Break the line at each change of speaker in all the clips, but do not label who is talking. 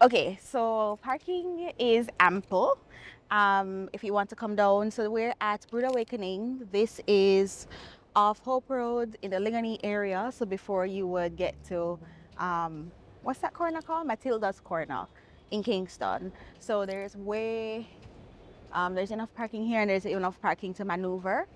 Okay, so parking is ample. If you want to come down, so we're at Brew'd Awakening. This is off Hope Road in the Liguanea area. So before you would get to, what's that corner called? Matilda's Corner in Kingston. So there's enough parking here and there's enough parking to maneuver.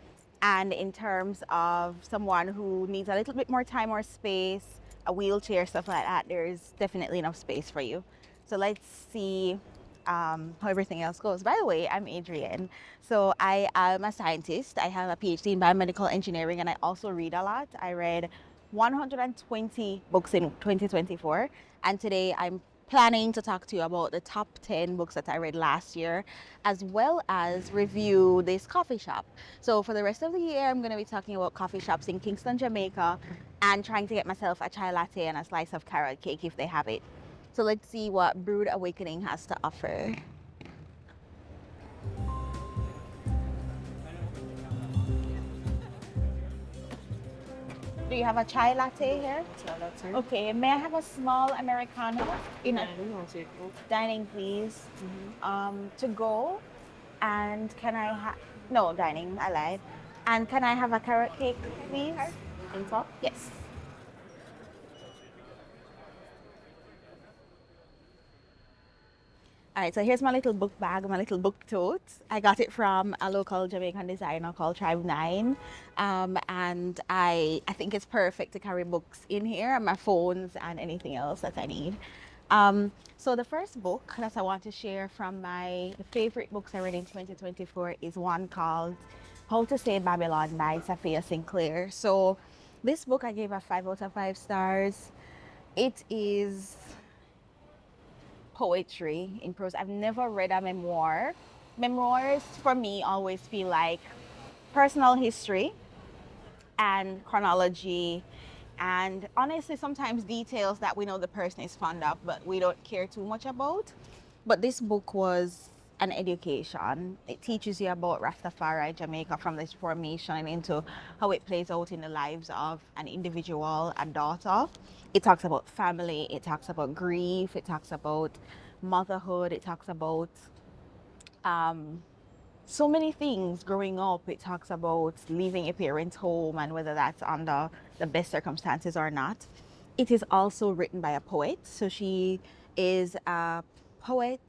And in terms of someone who needs a little bit more time or space, a wheelchair, stuff like that, there's definitely enough space for you. So let's see how everything else goes. By the way, I'm Adrienne. So I am a scientist. I have a PhD in biomedical engineering and I also read a lot. I read 120 books in 2024 and today I'm planning to talk to you about the top 10 books that I read last year, as well as review this coffee shop. So for the rest of the year, I'm going to be talking about coffee shops in Kingston, Jamaica, and trying to get myself a chai latte and a slice of carrot cake if they have it. So let's see what Brew'd Awakening has to offer. Do you have a chai latte here? Okay, may I have a small Americano in a dining, please? To go, and can I have no dining? I lied. And can I have a carrot cake, please? On top? Yes. All right, so here's my little book bag, my little book tote. I got it from a local Jamaican designer called Tribe 9. And I think it's perfect to carry books in here, my phones, and anything else that I need. So the first book that I want to share from my favorite books I read in 2024 is one called How to Stay in Babylon by Safiya Sinclair. So this book I gave a 5 out of 5 stars. It is poetry in prose. I've never read a memoir. Memoirs for me always feel like personal history and chronology and honestly sometimes details that we know the person is fond of but we don't care too much about. But this book was an education. It teaches you about Rastafari, Jamaica, from its formation into how it plays out in the lives of an individual, a daughter. It talks about family, it talks about grief, it talks about motherhood, it talks about um, so many things growing up. It talks about leaving a parent's home and whether that's under the best circumstances or not. It is also written by a poet. So she is a poet.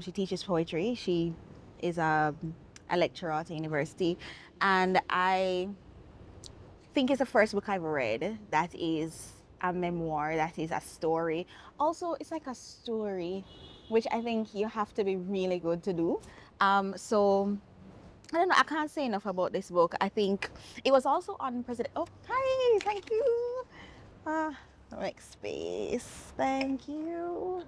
She teaches poetry. She is a lecturer at a university. And I think it's the first book I've read that is a memoir, that is a story. Also, it's like a story, which I think you have to be really good to do. So I don't know. I can't say enough about this book. I think it was also on President. Oh, hi! Thank you. Make space. Thank you.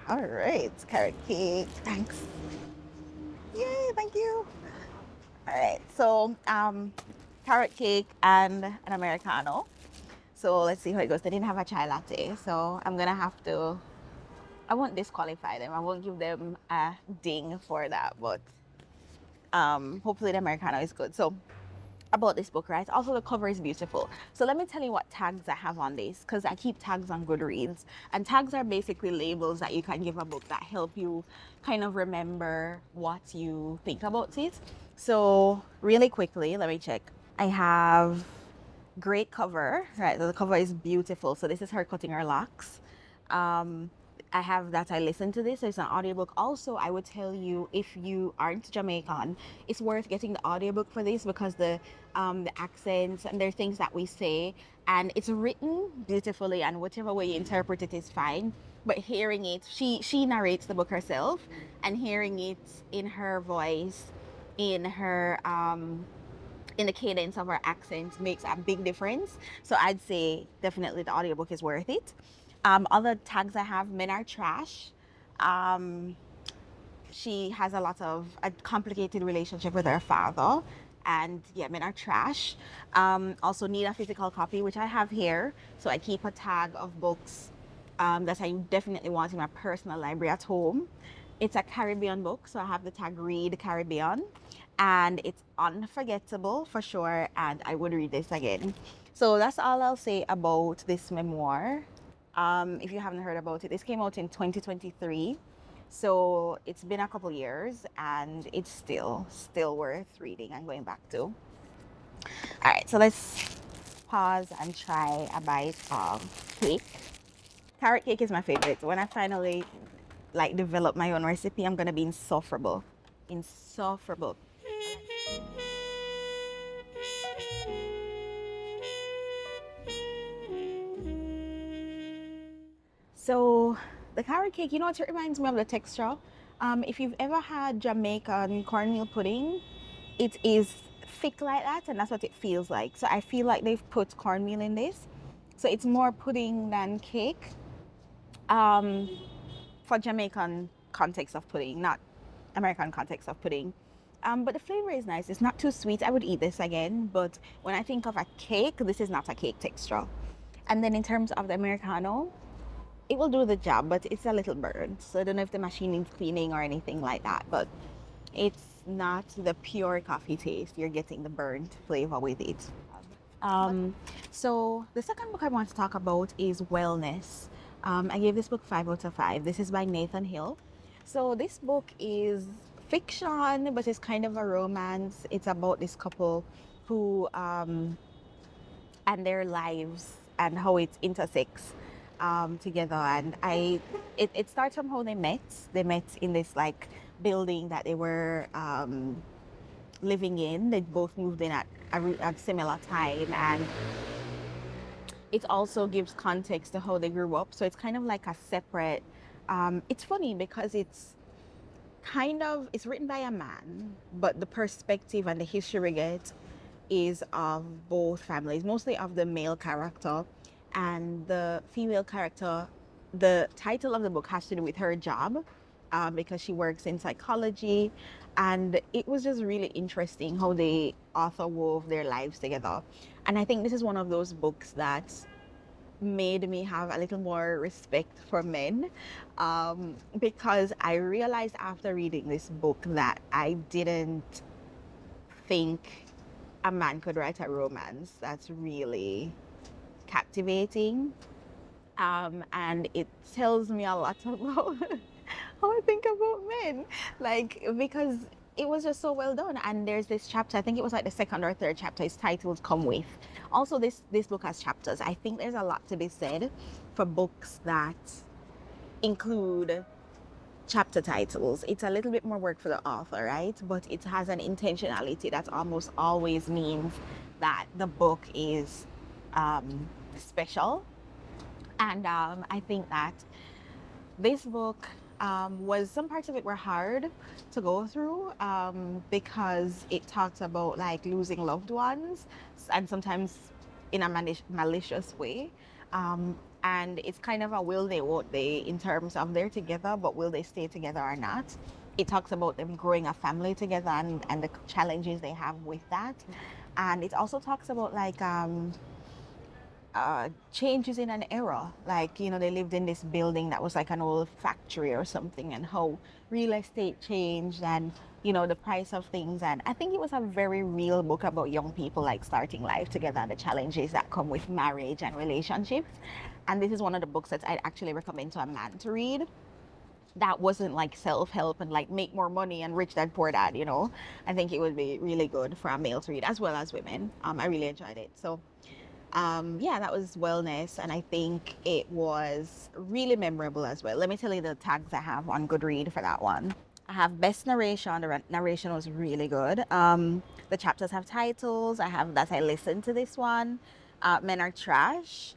All right, carrot cake. Thanks. Yay! Thank you. All right. So, carrot cake and an americano. So let's see how it goes. They didn't have a chai latte, so I'm gonna have to. I won't disqualify them. I won't give them a ding for that, but hopefully the americano is good. So about this book, right? Also, the cover is beautiful. So let me tell you what tags I have on this, because I keep tags on Goodreads, and tags are basically labels that you can give a book that help you kind of remember what you think about it. So really quickly, let me check. I have great cover, right? The cover is beautiful. So this is her cutting her locks. Um, I have that I listen to this. It's an audiobook. Also, I would tell you if you aren't Jamaican, it's worth getting the audiobook for this because the accents and there are things that we say and it's written beautifully and whatever way you interpret it is fine. But hearing it, she narrates the book herself and hearing it in her voice, in her in the cadence of her accent makes a big difference. So I'd say definitely the audiobook is worth it. Other tags I have, men are trash. Um, she has a complicated relationship with her father. And yeah, men are trash. Also need a physical copy, which I have here. So I keep a tag of books that I definitely want in my personal library at home. It's a Caribbean book, so I have the tag Read Caribbean. And it's unforgettable for sure, and I would read this again. So that's all I'll say about this memoir. If you haven't heard about it, this came out in 2023. So it's been a couple years and it's still worth reading and going back to. All right, so let's pause and try a bite of cake. Carrot cake is my favorite. When I finally like develop my own recipe, I'm gonna be insufferable. Insufferable. So the carrot cake, you know what it reminds me of the texture? If you've ever had Jamaican cornmeal pudding, it is thick like that, and that's what it feels like. So I feel like they've put cornmeal in this. So it's more pudding than cake. For Jamaican context of pudding, not American context of pudding. But the flavor is nice. It's not too sweet. I would eat this again. But when I think of a cake, this is not a cake texture. And then in terms of the Americano, it will do the job, but it's a little burnt. So I don't know if the machine needs cleaning or anything like that. But it's not the pure coffee taste. You're getting the burnt flavor with it. So the second book I want to talk about is Wellness. I gave this book 5 out of 5. This is by Nathan Hill. So this book is fiction, but it's kind of a romance. It's about this couple who and their lives and how it intersects together. And it starts from how they met. They met in this like building that they were living in. They both moved in at a similar time, and it also gives context to how they grew up. So it's kind of like a separate. It's funny because it's written by a man, but the perspective and the history we get is of both families, mostly of the male character, and the female character. The title of the book has to do with her job, because she works in psychology, and it was just really interesting how the author wove their lives together. And I think this is one of those books that made me have a little more respect for men, because I realized after reading this book that I didn't think a man could write a romance that's really captivating, and it tells me a lot about how I think about men, like, because it was just so well done. And there's this chapter, I think it was like the second or third chapter, it's titled Come With. Also, this book has chapters. I think there's a lot to be said for books that include chapter titles. It's a little bit more work for the author, right? But it has an intentionality that almost always means that the book is special. And I think that this book was, some parts of it were hard to go through, because it talks about like losing loved ones, and sometimes in a malicious way. And it's kind of a will they, won't they, in terms of they're together, but will they stay together or not? It talks about them growing a family together, and the challenges they have with that. And it also talks about like changes in an era. Like, you know, they lived in this building that was like an old factory or something, and how real estate changed, and, you know, the price of things. And I think it was a very real book about young people like starting life together and the challenges that come with marriage and relationships. And this is one of the books that I'd actually recommend to a man to read. That wasn't like self-help and like make more money and rich dad poor dad, you know. I think it would be really good for a male to read as well as women. I really enjoyed it. So yeah, that was Wellness, and I think it was really memorable as well. Let me tell you the tags I have on Goodreads for that one. I have best narration. The narration was really good. The chapters have titles. I have that I listened to this one. Men Are Trash.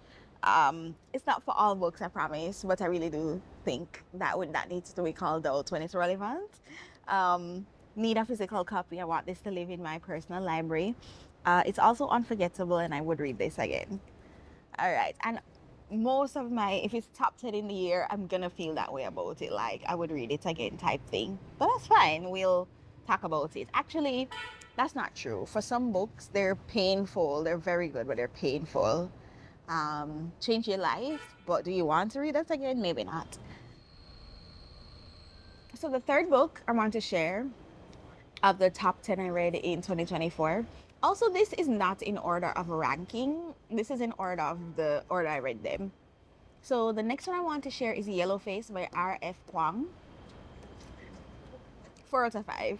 It's not for all books, I promise, but I really do think that needs to be called out when it's relevant. Need a physical copy. I want this to live in my personal library. It's also unforgettable, and I would read this again. All right, and most of if it's top 10 in the year, I'm gonna feel that way about it. Like, I would read it again type thing. But that's fine. We'll talk about it. Actually, that's not true. For some books, they're painful. They're very good, but they're painful. Change your life, but do you want to read that again? Maybe not. So the third book I want to share of the top 10 I read in 2024. Also, this is not in order of ranking. This is in order of the order I read them. So the next one I want to share is Yellowface by RF Kuang. 4 out of 5.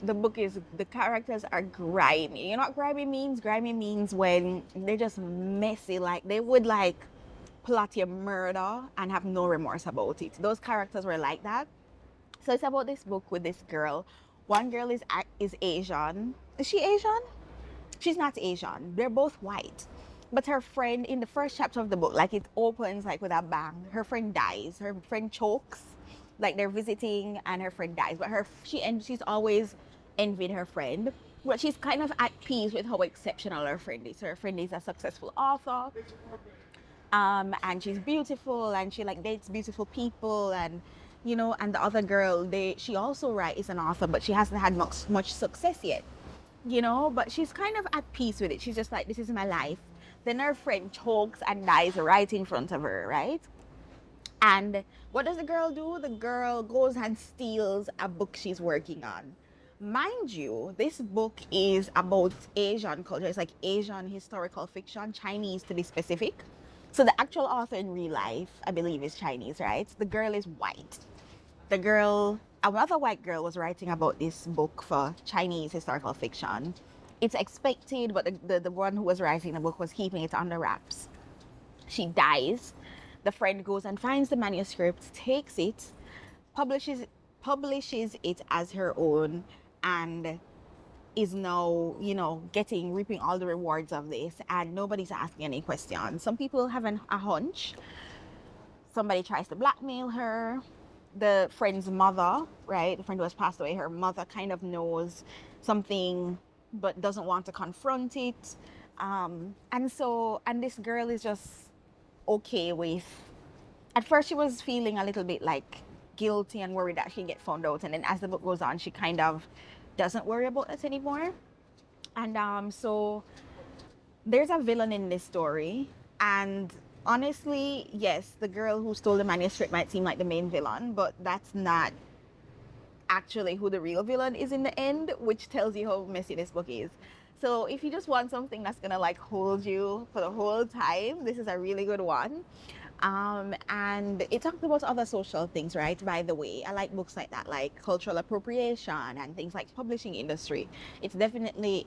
The book is, the characters are grimy. You know what grimy means? Grimy means when they're just messy, like they would like plot your murder and have no remorse about it. Those characters were like that. So it's about this book with this girl. One girl is Asian. Is she Asian? She's not Asian. They're both white. But her friend, in the first chapter of the book, like it opens like with a bang. Her friend dies. Her friend chokes. Like they're visiting and her friend dies. But she's always envied her friend. But she's kind of at peace with how exceptional her friend is. Her friend is a successful author. And she's beautiful and she like dates beautiful people, and and the other girl, she also is an author, but she hasn't had much success yet, but she's kind of at peace with it. She's just like, this is my life. Then her friend chokes and dies right in front of her, right? And what does the girl do? The girl goes and steals a book she's working on. Mind you, this book is about Asian culture. It's like Asian historical fiction, Chinese to be specific. So the actual author in real life, I believe, is Chinese, right? The girl is white. Another white girl was writing about this book for Chinese historical fiction. It's expected, but the one who was writing the book was keeping it under wraps. She dies. The friend goes and finds the manuscript, takes it, publishes it as her own, and is now, reaping all the rewards of this, and nobody's asking any questions. Some people have a hunch. Somebody tries to blackmail her. The friend's mother, right? The friend who has passed away, her mother kind of knows something but doesn't want to confront it. And this girl is just okay with, at first she was feeling a little bit like guilty and worried that she'd get found out. And then as the book goes on, she kind of doesn't worry about it anymore. And so there's a villain in this story. And honestly, yes, the girl who stole the manuscript might seem like the main villain, but that's not actually who the real villain is in the end, which tells you how messy this book is. So if you just want something that's gonna like hold you for the whole time, this is a really good one. And it talks about other social things, right? By the way, I like books like that, like cultural appropriation and things like publishing industry. It's definitely,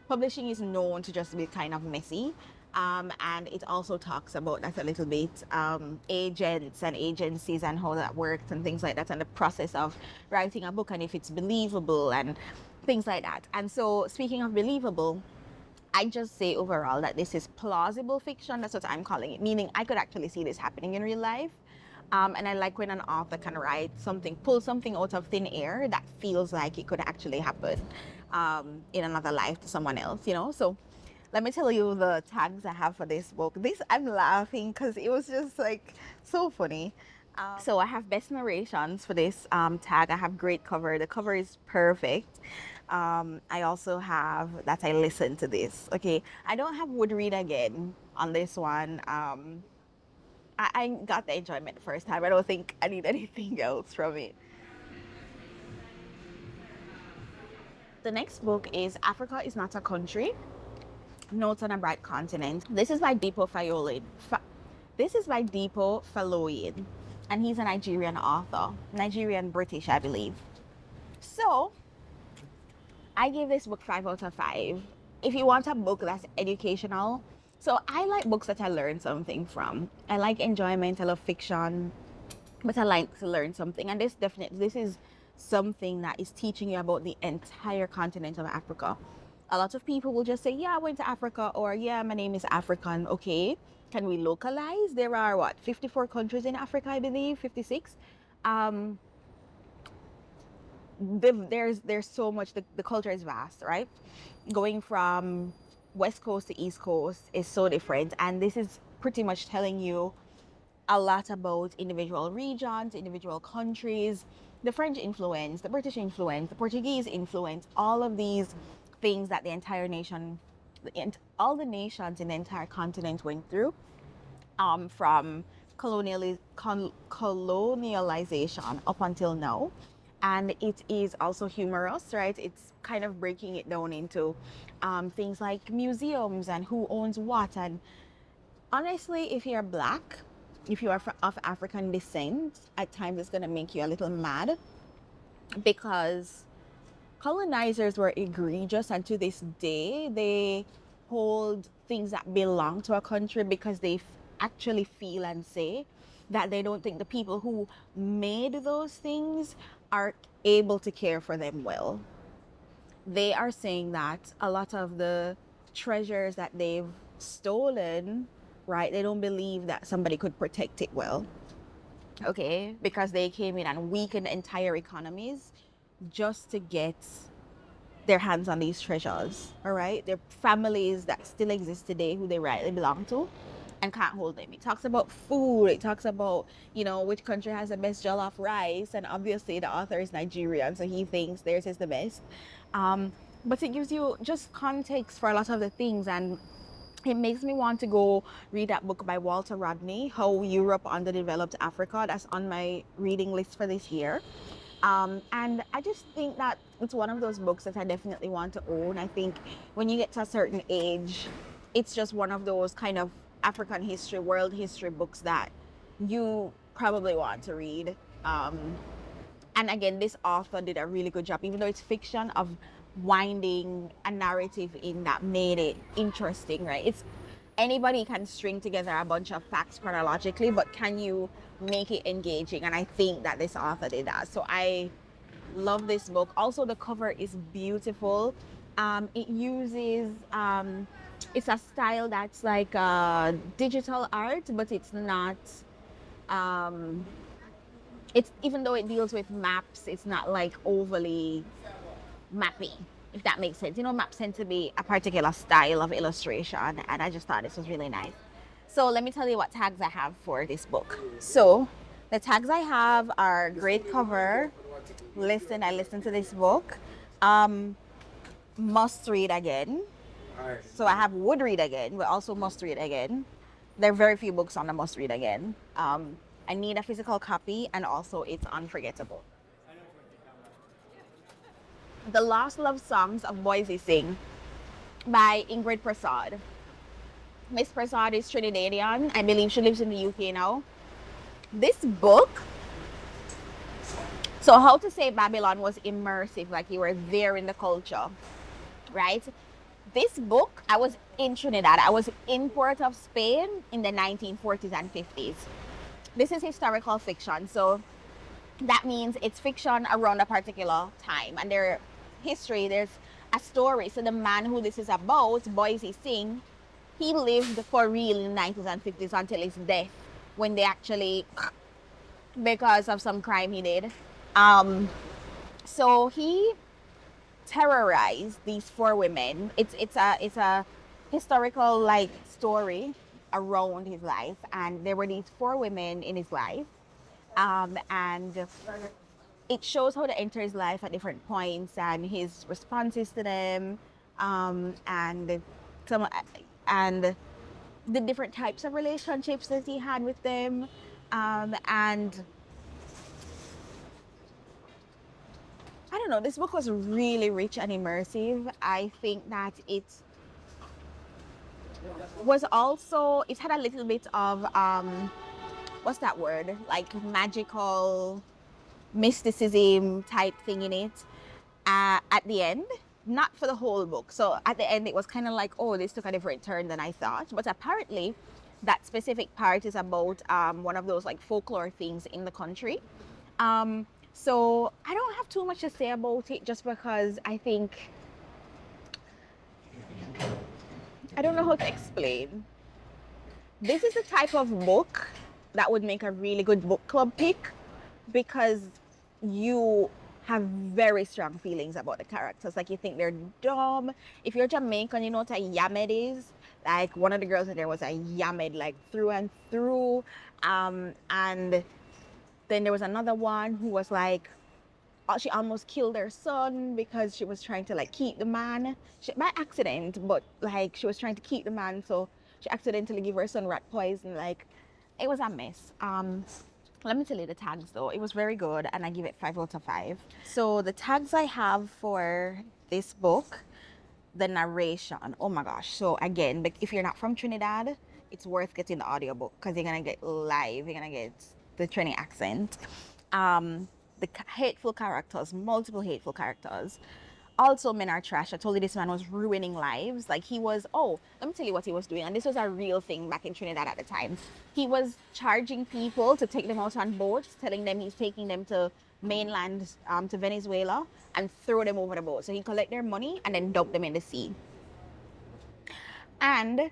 publishing is known to just be kind of messy. And it also talks about that a little bit, agents and agencies and how that works and things like that, and the process of writing a book and if it's believable and things like that. And so speaking of believable, I just say overall that this is plausible fiction. That's what I'm calling it, meaning I could actually see this happening in real life. And I like when an author can write something, pull something out of thin air that feels like it could actually happen in another life to someone else, So let me tell you the tags I have for this book. I'm laughing because it was just like so funny. So I have best narrations for this tag. I have great cover. The cover is perfect. I also have that I listened to this. Okay, I don't have would read again on this one. I got the enjoyment the first time. I don't think I need anything else from it. The next book is Africa is Not a Country, Notes on a Bright Continent. This is by Dipo Faloyin. This is by Dipo Faloyin, and he's a Nigerian author, Nigerian British, I believe. So I give this book 5 out of 5. If you want a book that's educational, so I like books that I learn something from. I like enjoyment. I love fiction, but I like to learn something. And this is something that is teaching you about the entire continent of Africa. A lot of people will just say, yeah, I went to Africa, or yeah, my name is African. Okay, can we localize? There are 54 countries in Africa, I believe, 56. There's so much. The culture is vast, right? Going from west coast to east coast is so different, and this is pretty much telling you a lot about individual regions, individual countries, the French influence, the British influence, the Portuguese influence, all of these things that the entire nation, all the nations in the entire continent went through, from colonialization up until now. And it is also humorous, right? It's kind of breaking it down into things like museums and who owns what, and Honestly, if you're black, if you are of African descent, at times it's going to make you a little mad because colonizers were egregious, and to this day they hold things that belong to a country because they actually feel and say that they don't think the people who made those things are able to care for them well. They are saying that a lot of the treasures that they've stolen, right, they don't believe that somebody could protect it well, okay, because they came in and weakened entire economies just to get their hands on these treasures. All right, they're families that still exist today who they rightly belong to and can't hold them. It talks about food, it talks about, you know, which country has the best jollof rice, and obviously the author is Nigerian, so he thinks theirs is the best. But it gives you just context for a lot of the things, and it makes me want to go read that book by Walter Rodney, How Europe Underdeveloped Africa. That's on my reading list for this year. And I just think that it's one of those books that I definitely want to own. I think when you get to a certain age, it's just one of those kind of African history, world history books that you probably want to read. And again, this author did a really good job, even though it's fiction, of winding a narrative in that made it interesting, right? It's anybody can string together a bunch of facts chronologically, but can you make it engaging? And I think that this author did that. So I love this book. Also, the cover is beautiful. It uses it's a style that's like digital art, but it's not it's, even though it deals with maps, it's not like overly mappy, if that makes sense. You know, maps tend to be a particular style of illustration, and I just thought this was really nice. So let me tell you what tags I have for this book. So the tags I have are great cover. Listen, I listened to this book. Must read again. So I have would read again, but also must read again. There are very few books on the must read again. I need a physical copy, and also it's unforgettable. The Lost Love Songs of Boysie Singh by Ingrid Persaud. Miss Persaud is Trinidadian. I believe she lives in the UK now. This book, so How to Say Babylon was immersive, like you were there in the culture, right? This book, I was in Trinidad. I was in Port of Spain in the 1940s and 50s. This is historical fiction, so that means it's fiction around a particular time, and there's a story. So the man who this is about, Boysie Singh, he lived for real in the 90s and 50s until his death, when they actually, because of some crime he did. So he terrorized these four women. It's a historical like story around his life, and there were these four women in his life, and it shows how they enter his life at different points and his responses to them, and some and the different types of relationships that he had with them, and I don't know, this book was really rich and immersive. I think that it was also, it had a little bit of what's that word, like magical mysticism type thing in it at the end, not for the whole book. So at the end it was kind of like, oh, this took a different turn than I thought, but apparently that specific part is about one of those like folklore things in the country. So I don't have too much to say about it, just because I think, I don't know how to explain. This is the type of book that would make a really good book club pick, because you have very strong feelings about the characters. Like, you think they're dumb. If you're Jamaican, you know what a yamed is. Like, one of the girls in there was a yamed, like through and through. And then there was another one who was like, she almost killed her son because she was trying to like keep the man, by accident, but like she was trying to keep the man, so she accidentally gave her son rat poison. Like, it was a mess. Let me tell you the tags though. It was very good, and I give it 5 out of 5. So the tags I have for this book, the narration, oh my gosh. So again, like, if you're not from Trinidad, it's worth getting the audiobook because you're gonna get live, you're gonna get the Trini accent. The hateful characters, multiple hateful characters. Also, men are trash. I told you this man was ruining lives. Like he was, oh, let me tell you what he was doing. And this was a real thing back in Trinidad at the time. He was charging people to take them out on boats, telling them he's taking them to mainland, to Venezuela, and throw them over the boat. So he collect their money and then dump them in the sea. And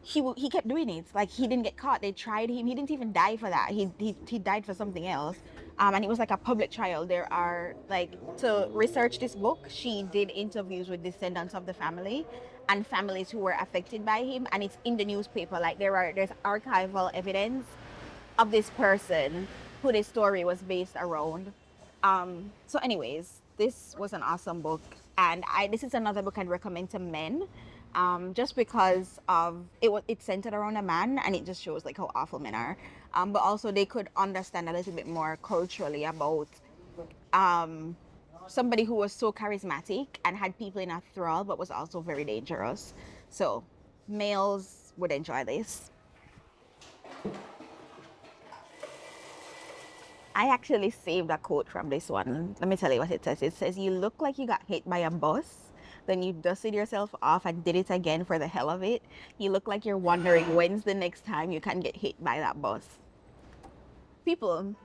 he kept doing it. Like he didn't get caught. They tried him. He didn't even die for that. He died for something else. And it was like a public trial. There are like, to research this book, she did interviews with descendants of the family and families who were affected by him, and it's in the newspaper. Like there's archival evidence of this person who this story was based around. So anyways, this was an awesome book, and this is another book I'd recommend to men, just because of it's centered around a man, and it just shows like how awful men are, but also they could understand a little bit more culturally about somebody who was so charismatic and had people in a thrall but was also very dangerous. So males would enjoy this. I actually saved a quote from this one. Let me tell you what it says. It says, "You look like you got hit by a bus, then you dusted yourself off and did it again for the hell of it. You look like you're wondering when's the next time you can get hit by that bus." People,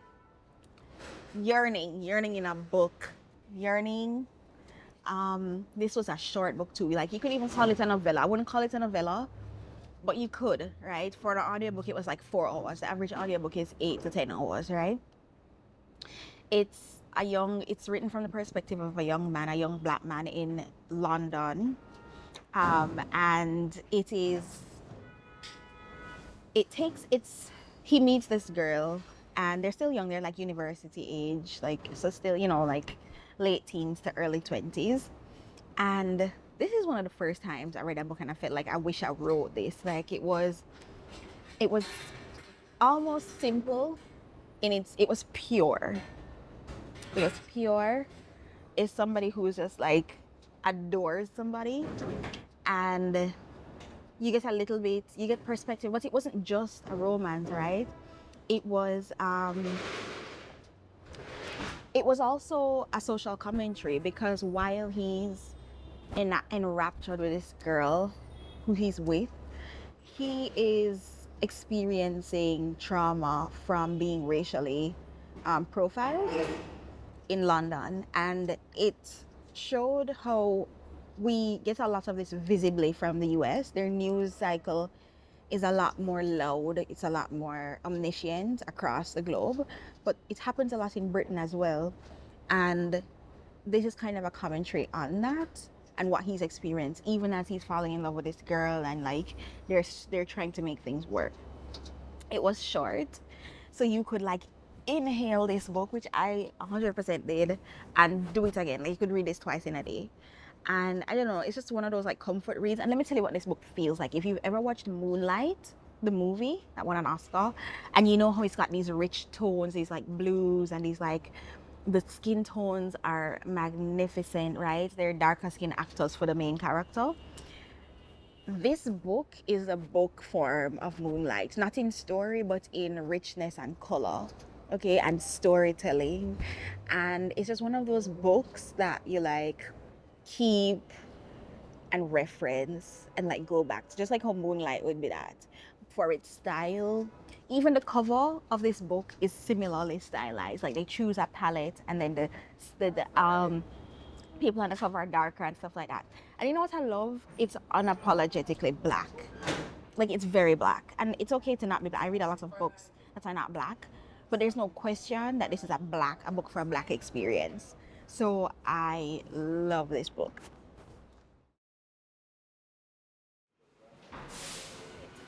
yearning in a book, yearning. This was a short book too. Like you could even call it a novella. I wouldn't call it a novella, but you could, right? For the audiobook, it was like 4 hours. The average audiobook is 8 to 10 hours, right? It's written from the perspective of a young man, a young black man in London. And he meets this girl, and they're still young. They're like university age, like, so still, like late teens to early 20s. And this is one of the first times I read a book and I felt like I wish I wrote this. Like it was almost simple it was pure. It was pure. It's somebody who's just like adores somebody, and you get a little bit, you get perspective, but it wasn't just a romance, right? It was also a social commentary, because while he's enraptured with this girl who he's with, he is experiencing trauma from being racially profiled in London, and it showed how we get a lot of this visibly from the US. Their news cycle is a lot more loud, it's a lot more omniscient across the globe, but it happens a lot in Britain as well. And this is kind of a commentary on that and what he's experienced, even as he's falling in love with this girl, and like they're trying to make things work. It was short, so you could like inhale this book, which I 100% did, and do it again. Like you could read this twice in a day. And I don't know, it's just one of those like comfort reads. And let me tell you what this book feels like. If you've ever watched Moonlight, the movie that won an Oscar, and you know how it's got these rich tones, these like blues, and these like, the skin tones are magnificent, right? They're darker skin actors for the main character. This book is a book form of Moonlight, not in story, but in richness and color, okay, and storytelling. And it's just one of those books that you like keep and reference and like go back to, just like how Moonlight would be that, for its style. Even the cover of this book is similarly stylized. Like they choose a palette, and then the people on the cover are darker and stuff like that. And you know what I love? It's unapologetically black. Like it's very black, and it's okay to not be black. I read a lot of books that are not black, but there's no question that this is a book for a black experience. So I love this book.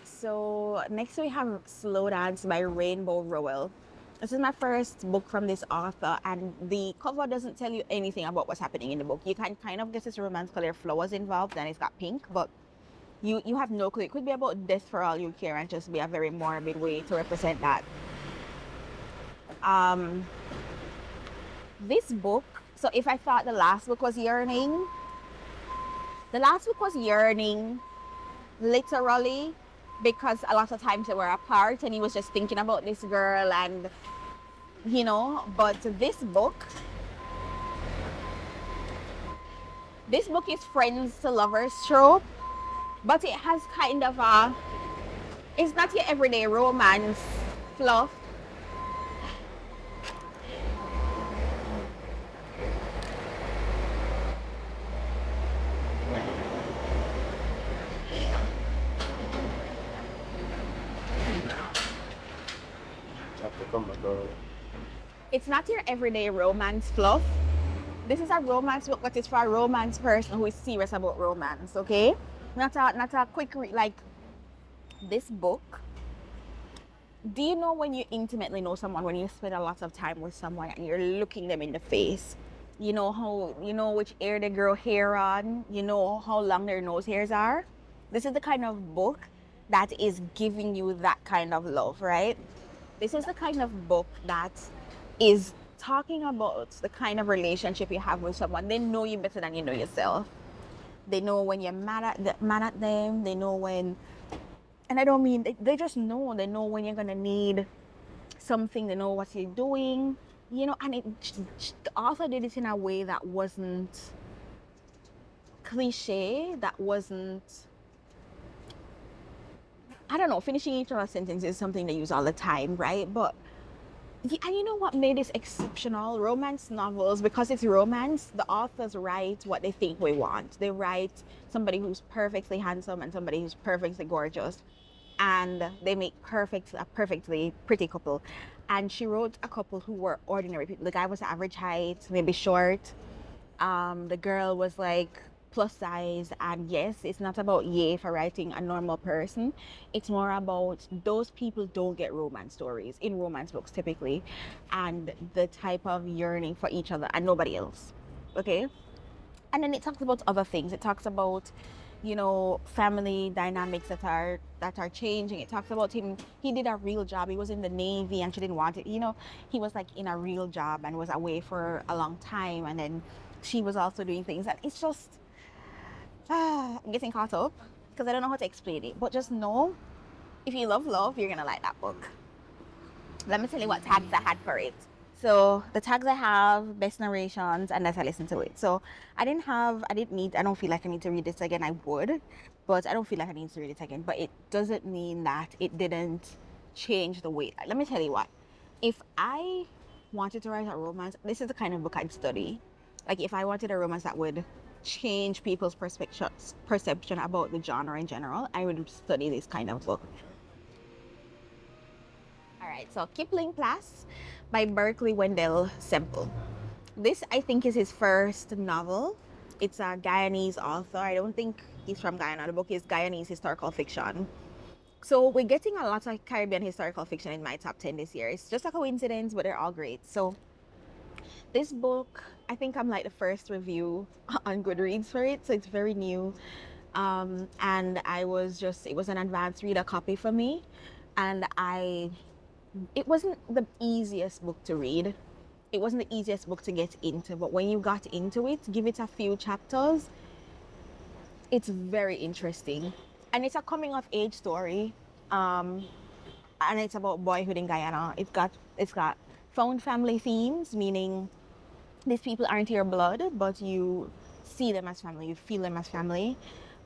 So next we have Slow Dance by Rainbow Rowell. This is my first book from this author, and the cover doesn't tell you anything about what's happening in the book. You can kind of guess it's romance because there are flowers involved and it's got pink, but you have no clue. It could be about death for all you care and just be a very morbid way to represent that. This book, so if I thought the last book was yearning, literally because a lot of times they were apart and he was just thinking about this girl, and but this book is friends to lovers trope, but it has kind of it's not your everyday romance fluff. It's not your everyday romance fluff. This is a romance book, but it's for a romance person who is serious about romance, okay? Not a quick read. Like, this book, do you know when you intimately know someone, when you spend a lot of time with someone and you're looking them in the face? You know which ear they grow hair on, you know how long their nose hairs are? This is the kind of book that is giving you that kind of love, right? This is the kind of book that is talking about the kind of relationship you have with someone. They know you better than you know yourself. They know when you're mad at them. They know when, and I don't mean, they just know. They know when you're gonna need something. They know what you're doing, and the author did it in a way that wasn't cliche, that wasn't, I don't know, finishing each other's sentence is something they use all the time, right? But, and you know what made this exceptional? Romance novels, because it's romance, the authors write what they think we want. They write somebody who's perfectly handsome and somebody who's perfectly gorgeous, and they make a perfectly pretty couple. And she wrote a couple who were ordinary people. The guy was average height, maybe short. The girl was like plus size, and yes, it's not about yay for writing a normal person. It's more about those people don't get romance stories in romance books typically, and the type of yearning for each other and nobody else. Okay? And then it talks about other things. It talks about family dynamics that are changing. It talks about him. He did a real job. He was in the Navy and she didn't want it. He was like in a real job and was away for a long time, and then she was also doing things, and it's just I'm getting caught up because I don't know how to explain it. But just know, if you love love, you're gonna like that book. Let me tell you what tags I had for it. So the tags I have: best narrations, and as I listen to it. So I don't feel like I need to read this again. I would, but I don't feel like I need to read it again. But it doesn't mean that it didn't change the way. Let me tell you what. If I wanted to write a romance, this is the kind of book I'd study. Like, if I wanted a romance that would change people's perception about the genre in general, I would study this kind of book. All right, so Kipling Plass by Berkley, Wendell, Semple. This, I think, is his first novel. It's a Guyanese author. I don't think he's from Guyana. The book is Guyanese historical fiction. So we're getting a lot of Caribbean historical fiction in my top 10 this year. It's just a coincidence, but they're all great. So this book, I think I'm like the first review on Goodreads for it. So it's very new. And it was an advanced reader copy for me. And it wasn't the easiest book to read. It wasn't the easiest book to get into, but when you got into it, give it a few chapters, it's very interesting. And it's a coming of age story. And it's about boyhood in Guyana. It's got found family themes, meaning these people aren't your blood, but you see them as family, you feel them as family.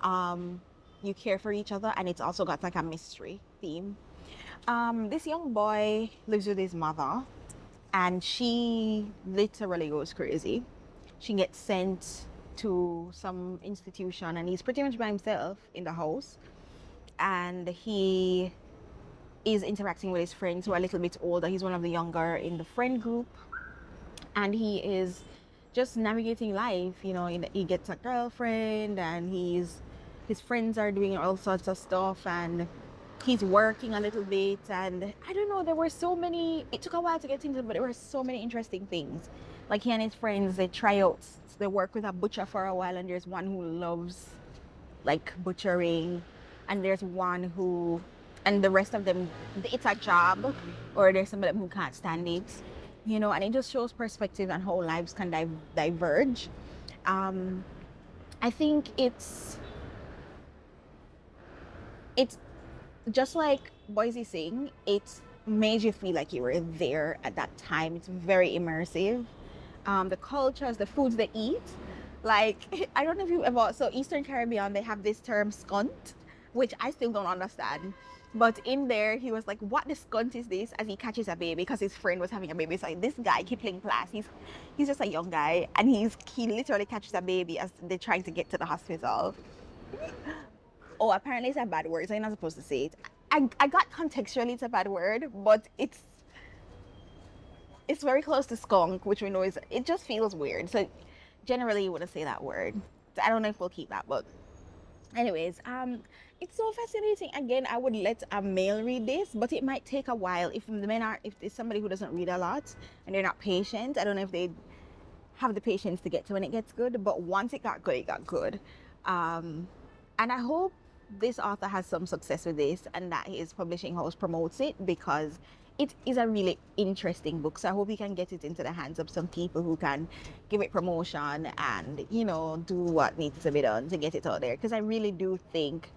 You care for each other, and it's also got like a mystery theme. This young boy lives with his mother, and she literally goes crazy. She gets sent to some institution, and he's pretty much by himself in the house. And he is interacting with his friends who are a little bit older. He's one of the younger in the friend group, and he is just navigating life. He gets a girlfriend, and his friends are doing all sorts of stuff, and he's working a little bit. And I don't know, there were so many, it took a while to get into it, but there were so many interesting things. Like, he and his friends, they try out, they work with a butcher for a while, and there's one who loves like butchering, and there's one who, and the rest of them, it's a job, or there's some of them who can't stand it, and it just shows perspective and how lives can diverge. I think it's just like Boysie Singh, it made you feel like you were there at that time. It's very immersive. The cultures, the foods they eat. Like, I don't know if you ever, so Eastern Caribbean, they have this term skunt, which I still don't understand. But in there, he was like, what the skunt is this? As he catches a baby because his friend was having a baby. So this guy, Kipling Plass, he's just a young guy and he literally catches a baby as they're trying to get to the hospital. Oh, apparently it's a bad word, so you're not supposed to say it. I got contextually it's a bad word, but it's very close to skunk, which we know is, it just feels weird. So generally you wouldn't say that word. So I don't know if we'll keep that, but anyways, it's so fascinating. Again, I would let a male read this, but it might take a while if the men are, if it's somebody who doesn't read a lot and they're not patient. I don't know if they have the patience to get to when it gets good, but once it got good, it got good. And I hope this author has some success with this and that his publishing house promotes it, because it is a really interesting book. So I hope he can get it into the hands of some people who can give it promotion and, you know, do what needs to be done to get it out there, because I really do think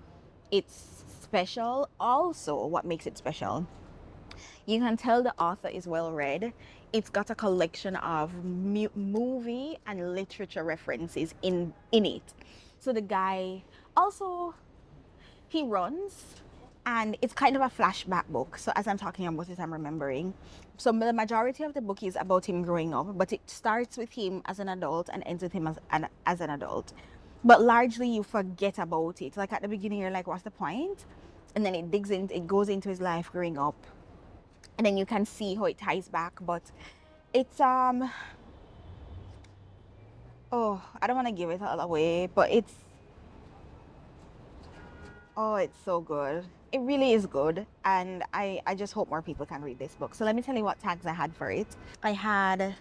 it's special. Also, what makes it special, you can tell the author is well read. It's got a collection of movie and literature references in it. So the guy also, he runs, and it's kind of a flashback book. So as I'm talking about it, I'm remembering. So the majority of the book is about him growing up, but it starts with him as an adult and ends with him as an adult. But largely you forget about it. Like at the beginning, you're like, what's the point? And then it goes into his life growing up, and then you can see how it ties back. But it's oh, I don't want to give it all away, but it's so good. It really is good, and I just hope more people can read this book. So let me tell you what tags I had for it. I had,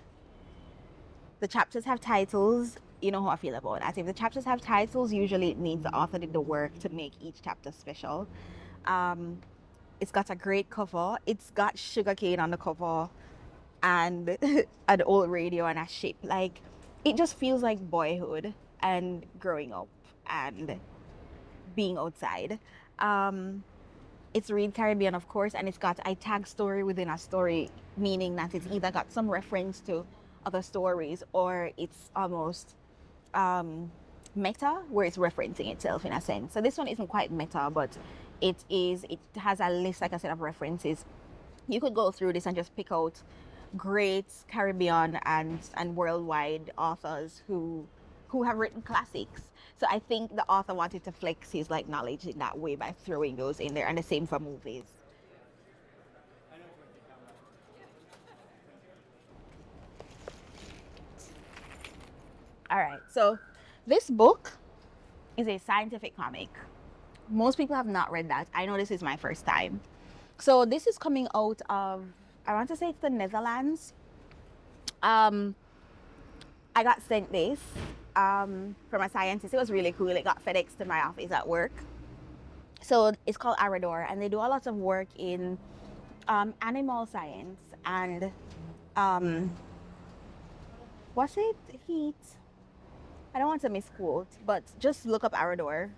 the chapters have titles. You know how I feel about that. If the chapters have titles, usually it means the author did the work to make each chapter special. It's got a great cover. It's got sugarcane on the cover and an old radio and a ship. Like, it just feels like boyhood and growing up and being outside. It's Read Caribbean, of course, and it's got a tag story within a story, meaning that it's either got some reference to other stories or it's almost meta, where it's referencing itself in a sense. So this one isn't quite meta, but it has a list, like I said, of references. You could go through this and just pick out great Caribbean and worldwide authors who have written classics. So I think the author wanted to flex his like knowledge in that way by throwing those in there, and the same for movies. All right, so this book is a scientific comic. Most people have not read that. I know this is my first time. So this is coming out of, I want to say it's the Netherlands. Um, I got sent this from a scientist. It was really cool. It got FedEx to my office at work. So it's called Arador, and they do a lot of work in animal science and what's it? Heat. I don't want to misquote, but just look up Arador.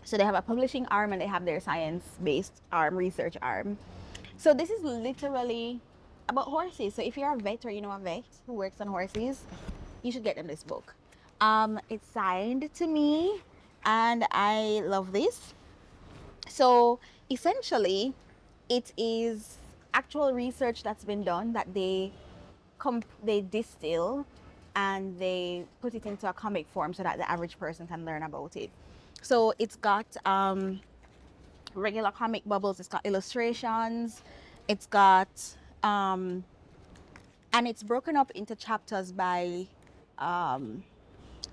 So they have a publishing arm and they have their science-based arm, research arm. So this is literally about horses. So if you're a vet or you know a vet who works on horses, you should get them this book. It's signed to me, and I love this. So essentially, it is actual research that's been done that they distill and they put it into a comic form so that the average person can learn about it. So it's got regular comic bubbles, it's got illustrations, it's got and it's broken up into chapters by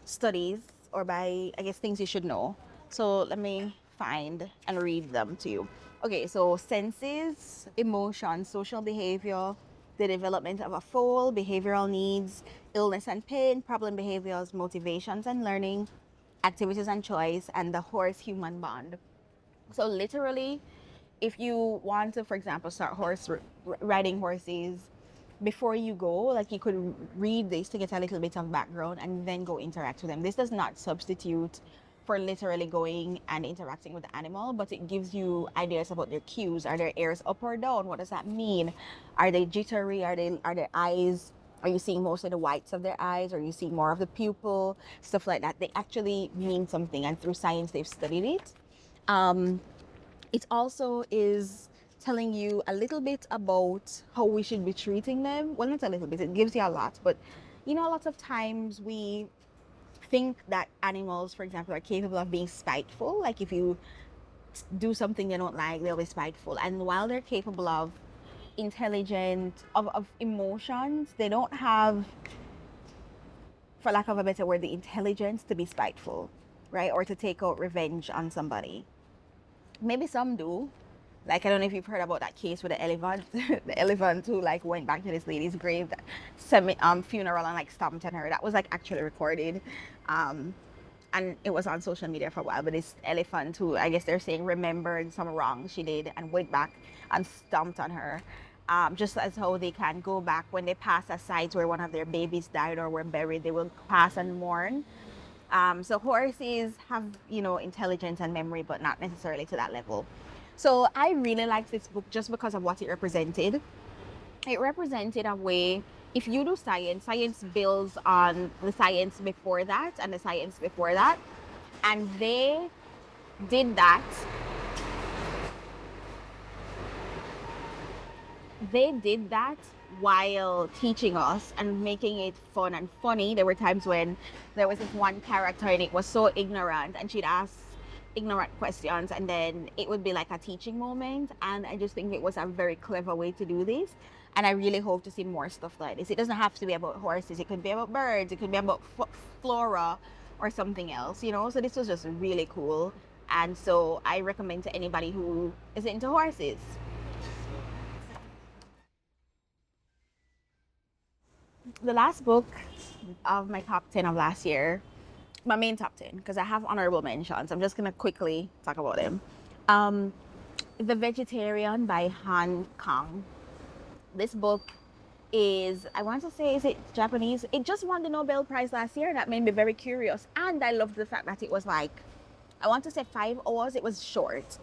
studies, or by, I guess, things you should know. So let me find and read them to you. Okay, so senses, emotions, social behavior, the development of a foal, behavioral needs, illness and pain, problem behaviors, motivations and learning, activities and choice, and the horse-human bond. So literally, if you want to, for example, start riding horses, before you go, like, you could read this to get a little bit of background and then go interact with them. This does not substitute for literally going and interacting with the animal, but it gives you ideas about their cues. Are their ears up or down? What does that mean? Are they jittery? Are their eyes, are you seeing most of the whites of their eyes? Are you seeing more of the pupil? Stuff like that. They actually mean something, and through science they've studied it. It also is telling you a little bit about how we should be treating them. Well, not a little bit, it gives you a lot, but you know, a lot of times we think that animals, for example, are capable of being spiteful. Like if you do something they don't like, they'll be spiteful. And while they're capable of intelligent, of emotions, they don't have, for lack of a better word, the intelligence to be spiteful, right? Or to take out revenge on somebody. Maybe some do. Like, I don't know if you've heard about that case with the elephant, the elephant who like went back to this lady's grave, that funeral, and like stomped on her. That was like actually recorded. And it was on social media for a while, but this elephant who, I guess they're saying, remembered some wrong she did and went back and stomped on her. Just as how they can go back when they pass a site where one of their babies died or were buried, they will pass and mourn. So horses have, you know, intelligence and memory, but not necessarily to that level. So I really liked this book just because of what it represented. It represented a way, if you do science, science builds on the science before that and the science before that. And they did that. They did that while teaching us and making it fun and funny. There were times when there was this one character and it was so ignorant, and she'd ask ignorant questions, and then it would be like a teaching moment. And I just think it was a very clever way to do this, and I really hope to see more stuff like this. It doesn't have to be about horses, it could be about birds, it could be about flora or something else, you know. So this was just really cool, and so I recommend to anybody who is into horses. The last book of my top 10 of last year, my main top 10, because I have honorable mentions. I'm just going to quickly talk about them. The Vegetarian by Han Kang. This book is, I want to say, is it Japanese? It just won the Nobel Prize last year. That made me very curious. And I loved the fact that it was like, I want to say 5 hours. It was short.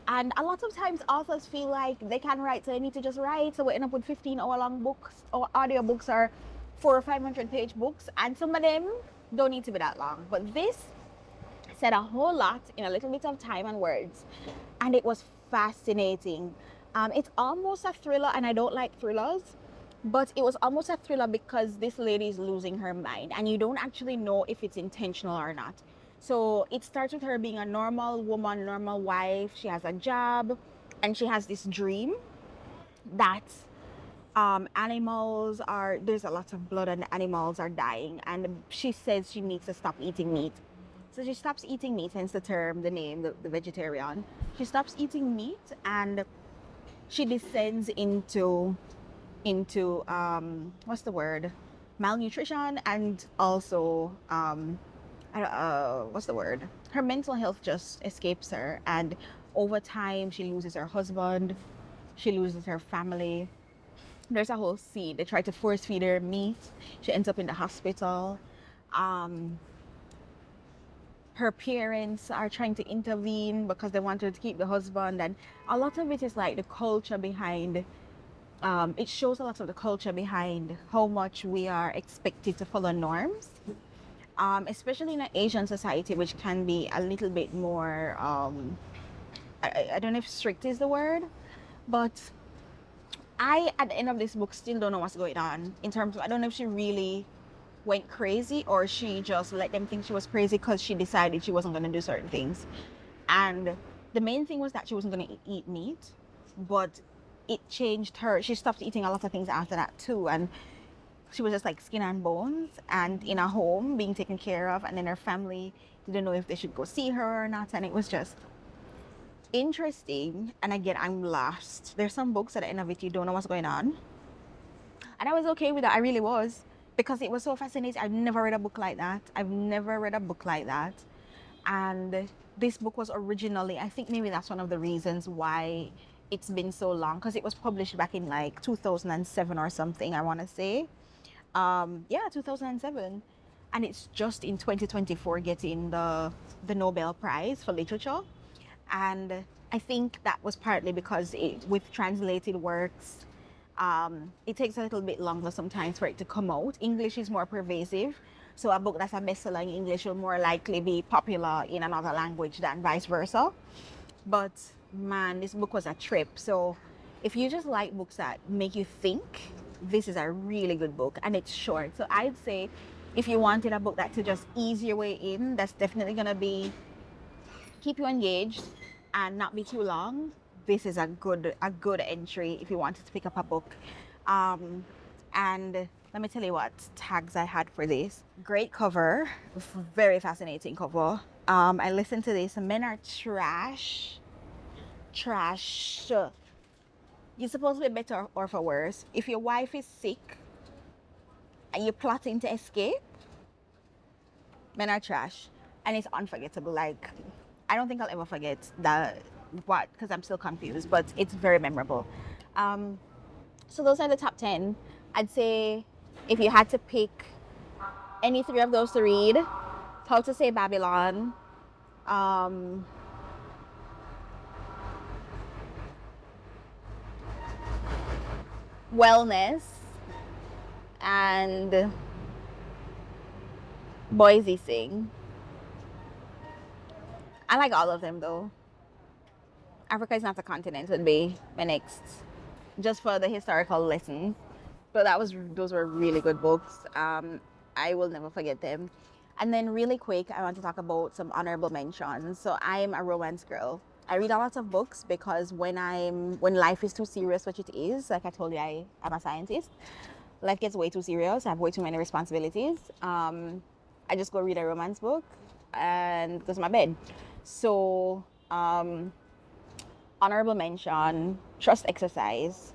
And a lot of times authors feel like they can write, so they need to just write. So we end up with 15-hour long books, or audio books, or 400 or 500 page books. And some of them don't need to be that long. But this said a whole lot in a little bit of time and words. And it was fascinating. It's almost a thriller, and I don't like thrillers. But it was almost a thriller because this lady is losing her mind. And you don't actually know if it's intentional or not. So it starts with her being a normal woman, normal wife. She has a job, and she has this dream that animals are, there's a lot of blood and the animals are dying. And she says she needs to stop eating meat. So she stops eating meat, hence the term, the name, the vegetarian. She stops eating meat, and she descends into what's the word? Malnutrition, and also what's the word? Her mental health just escapes her, and over time she loses her husband, she loses her family. There's a whole scene. They try to force feed her meat. She ends up in the hospital. Her parents are trying to intervene because they want her to keep the husband, and a lot of it is like the culture behind. It shows a lot of the culture behind how much we are expected to follow norms. Especially in an Asian society, which can be a little bit more, I don't know if strict is the word, but I, at the end of this book, still don't know what's going on in terms of, I don't know if she really went crazy or she just let them think she was crazy because she decided she wasn't going to do certain things. And the main thing was that she wasn't going to eat meat, but it changed her. She stopped eating a lot of things after that too, and she was just like skin and bones and in a home being taken care of, and then her family didn't know if they should go see her or not, and it was just interesting. And again, I'm lost. There's some books at the end of it you don't know what's going on, and I was okay with that. I really was, because it was so fascinating. I've never read a book like that. And this book was originally, I think maybe that's one of the reasons why it's been so long, because it was published back in like 2007 or something, I want to say. 2007. and it's just in 2024 getting the Nobel Prize for Literature. And I think that was partly because with translated works, it takes a little bit longer sometimes for it to come out. English is more pervasive, so a book that's a bestseller in English will more likely be popular in another language than vice versa. But man, this book was a trip. So if you just like books that make you think, this is a really good book, and it's short. So I'd say if you wanted a book that to just ease your way in, that's definitely gonna be keep you engaged and not be too long. This is a good entry if you wanted to pick up a book. And let me tell you what tags I had for this. Great cover, very fascinating cover. I listened to this. Men are trash. You're supposed to be better or for worse. If your wife is sick and you're plotting to escape, men are trash. And it's unforgettable. Like, I don't think I'll ever forget that, what, because I'm still confused, but it's very memorable. So those are the top 10. I'd say if you had to pick any three of those to read, How to Say Babylon, Wellness, and Boysie Singh. I like all of them though. Africa is Not a Continent would be my next, just for the historical lesson. But those were really good books. I will never forget them. And then really quick, I want to talk about some honorable mentions. So I'm a romance girl. I read a lot of books because when life is too serious, which it is, like I told you, I'm a scientist. Life gets way too serious. I have way too many responsibilities. I just go read a romance book and go to my bed. So honorable mention, Trust Exercise.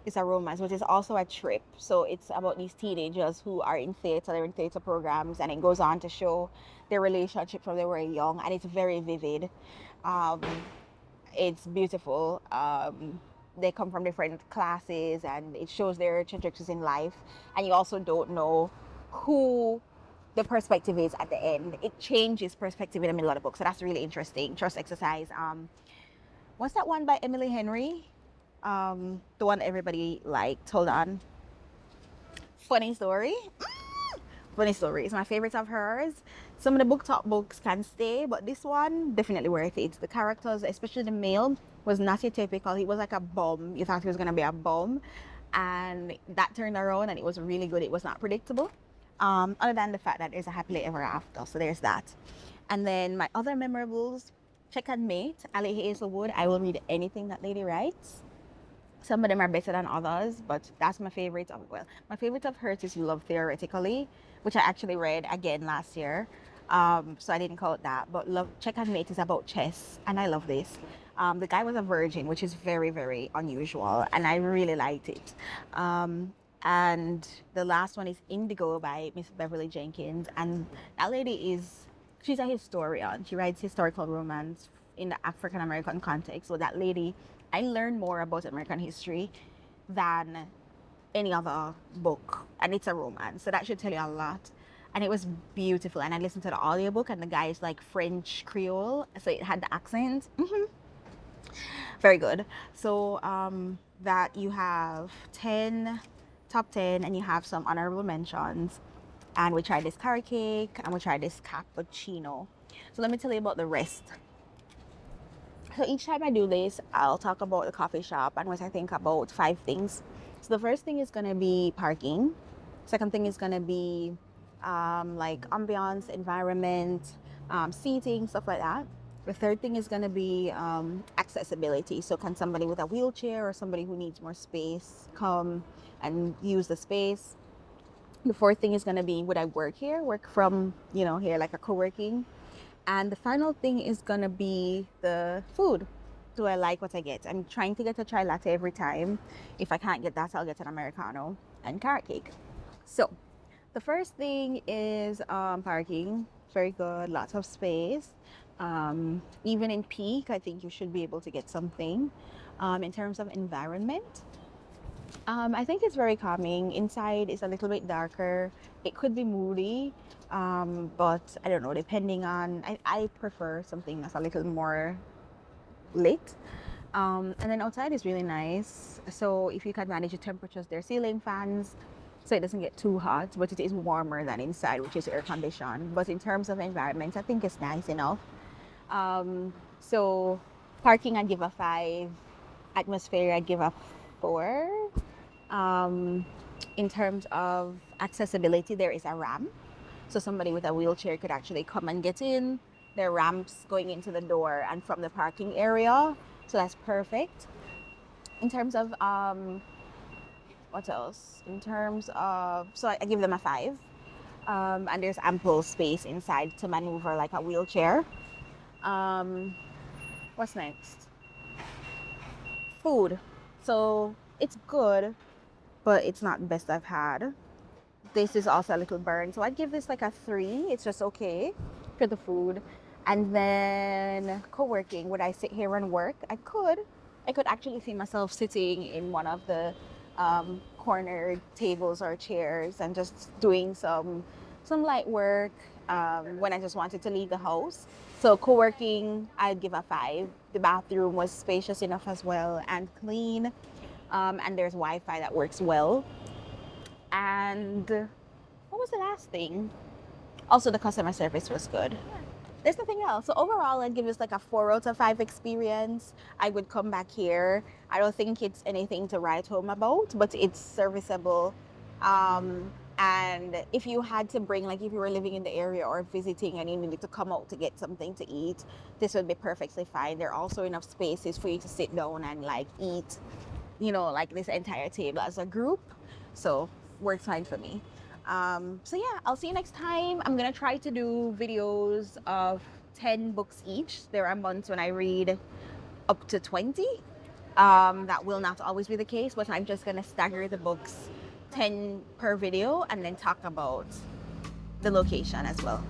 It's a romance, but it's also a trip. So it's about these teenagers who are in theater, they're in theater programs, and it goes on to show their relationship from they were young, and it's very vivid. It's beautiful. They come from different classes, and it shows their trajectories in life, and you also don't know who the perspective is at the end. It changes perspective in the middle of the book, so that's really interesting. Trust Exercise. What's that one by Emily Henry? The one everybody liked. Hold on. Funny Story. Funny Story. It's my favorite of hers. Some of the book top books can stay, but this one definitely worth it. The characters, especially the male, was not your typical. He was like a bum. You thought he was gonna be a bum, and that turned around, and it was really good. It was not predictable. Other than the fact that there's a happily ever after, so there's that. And then my other memorables: Check and Mate, Ali Hazelwood. I will read anything that lady writes. Some of them are better than others, but that's my favorite of, well, my favorite of hers is Love Theoretically, which I actually read again last year. So I didn't call it that, but Check and Mate is about chess, and I love this. The guy was a virgin, which is very, very unusual, and I really liked it. And the last one is Indigo by Miss Beverly Jenkins, and that lady she's a historian. She writes historical romance in the African American context. So that lady, I learned more about American history than any other book, and it's a romance, so that should tell you a lot. And it was beautiful, and I listened to the audiobook, and the guy is like French Creole, so it had the accent. Very good. So that you have 10 top 10, and you have some honorable mentions, and we tried this carrot cake, and we tried this cappuccino. So let me tell you about the rest. So each time I do this, I'll talk about the coffee shop and what I think about 5 things. So the first thing is going to be parking. Second thing is going to be like ambiance, environment, seating, stuff like that. The third thing is going to be accessibility. So can somebody with a wheelchair or somebody who needs more space come and use the space? The fourth thing is going to be, would I work from, here, like a co-working? And the final thing is going to be the food. Do I like what I get? I'm trying to get a chai latte every time. If I can't get that, I'll get an Americano and carrot cake. So the first thing is parking. Very good, lots of space. Even in peak, I think you should be able to get something. In terms of environment, I think it's very calming. Inside is a little bit darker. It could be moody, But I don't know, depending on, I prefer something that's a little more lit. And then outside is really nice. So if you can manage the temperatures, there are ceiling fans, so it doesn't get too hot, but it is warmer than inside, which is air conditioned. But in terms of environment, I think it's nice enough. So parking, I'd give a 5. Atmosphere, I'd give a 4. In terms of accessibility, there is a ramp. So somebody with a wheelchair could actually come and get in. There are ramps going into the door and from the parking area. So that's perfect. In terms of, what else? In terms of, so I give them a 5. And there's ample space inside to maneuver like a wheelchair. What's next? Food. So it's good, but it's not the best I've had. This is also a little burnt, so I'd give this like a 3. It's just okay for the food. And then co-working, would I sit here and work? I could actually see myself sitting in one of the corner tables or chairs and just doing some light work when I just wanted to leave the house. So co-working, I'd give a 5. The bathroom was spacious enough as well and clean, and there's Wi-Fi that works well. And what was the last thing? Also, the customer service was good. There's nothing else. So overall, I'd give this like a 4 out of 5 experience. I would come back here. I don't think it's anything to write home about, but it's serviceable. And if you had to bring, like if you were living in the area or visiting and you needed to come out to get something to eat, this would be perfectly fine. There are also enough spaces for you to sit down and like eat, like this entire table as a group. So works fine for me. So yeah, I'll see you next time. I'm gonna try to do videos of 10 books each. There are months when I read up to 20. That will not always be the case, but I'm just gonna stagger the books 10 per video and then talk about the location as well.